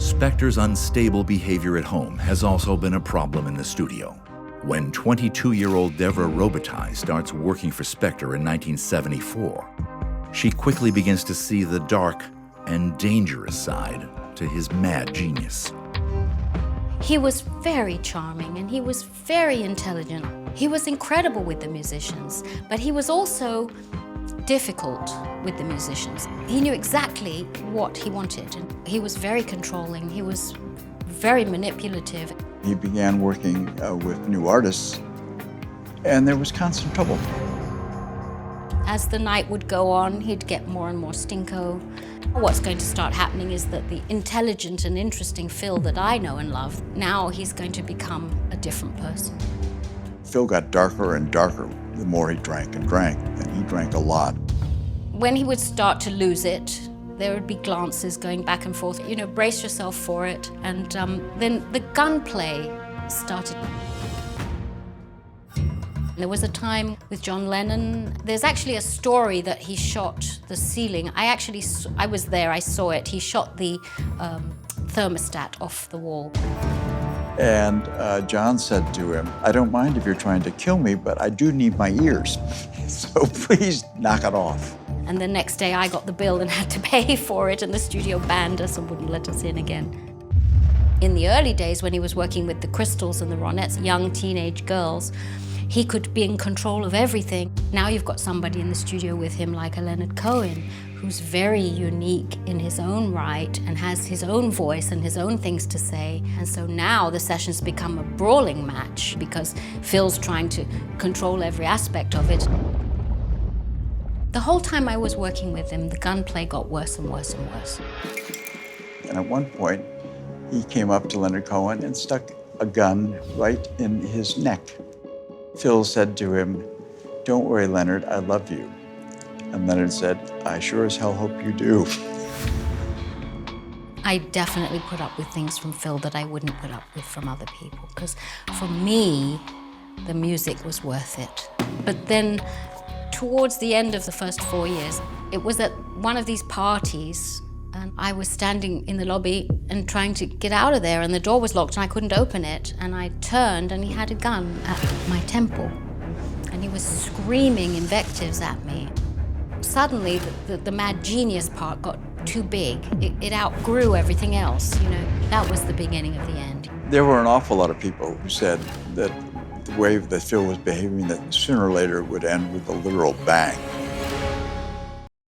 Spector's unstable behavior at home has also been a problem in the studio. When 22-year-old Deborah Robitaille starts working for Spector in 1974, she quickly begins to see the dark and dangerous side to his mad genius. He was very charming and he was very intelligent. He was incredible with the musicians, but he was also difficult with the musicians. He knew exactly what he wanted, and he was very controlling. He was very manipulative. He began working with new artists, and there was constant trouble. As the night would go on, he'd get more and more stinko. What's going to start happening is that the intelligent and interesting Phil that I know and love, now he's going to become a different person. Phil got darker and darker the more he drank and drank, and he drank a lot. When he would start to lose it, there would be glances going back and forth, you know, brace yourself for it. And then the Gunplay started. There was a time with John Lennon. There's actually a story that he shot the ceiling. I was there, I saw it. He shot the thermostat off the wall. And John said to him, "I don't mind if you're trying to kill me, but I do need my ears. So please knock it off." And the next day I got the bill and had to pay for it, and the studio banned us and wouldn't let us in again. In the early days when he was working with the Crystals and the Ronettes, young teenage girls, he could be in control of everything. Now you've got somebody in the studio with him like a Leonard Cohen, who's very unique in his own right and has his own voice and his own things to say. And so now the sessions become a brawling match because Phil's trying to control every aspect of it. The whole time I was working with him, the Gunplay got worse and worse and worse. And at one point, he came up to Leonard Cohen and stuck a gun right in his neck. Phil said to him, "Don't worry, Leonard, I love you." And Leonard said, "I sure as hell hope you do." I definitely put up with things from Phil that I wouldn't put up with from other people, because for me, the music was worth it. But then, towards the end of the first 4 years, it was at one of these parties, and I was standing in the lobby and trying to get out of there, and the door was locked and I couldn't open it. And I turned and he had a gun at my temple, and he was screaming invectives at me. Suddenly, the mad genius part got too big. It outgrew everything else, you know. That was the beginning of the end. There were an awful lot of people who said that the way that Phil was behaving, that sooner or later it would end with a literal bang.